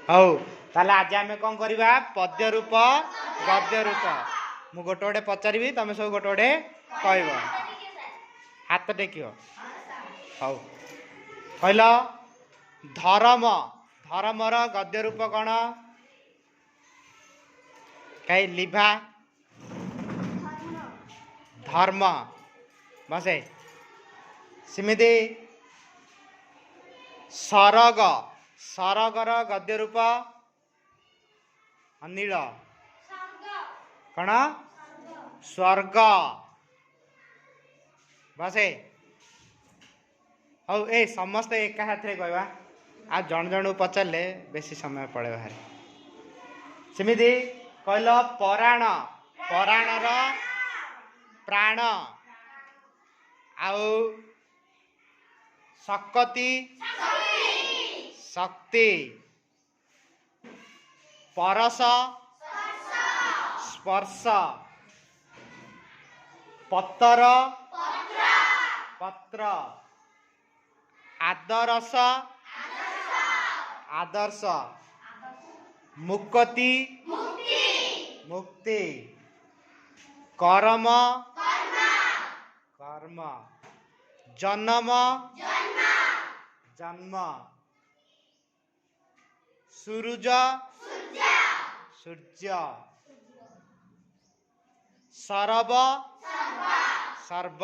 हौ ताले आज आम कौन करवा पद्य रूप गद्य रूप मु गोटे गोटे पचारि तुम सब गोटे गोटे कह हाथ टेक हौ कहल धर्म धर्मर गद्य रूप कौन कई लिभा धर्म बसे सिमिति सरग सरगर गद्य रूप अनिल कौन स्वर्ग बसे हौ ए समस्त एक हाथ रे कहवा आ जन जन पचारे बेसी समय पड़े बाहर सेमिति कहल पराण पराणर प्राण आउ शक्ति शक्ति परस स्पर्श पत्तर पत्र आदरस आदर्श मुक्ति मुक्ति कर्म कर्म जन्म जन्म सूरज सूर्य सर्व सर्व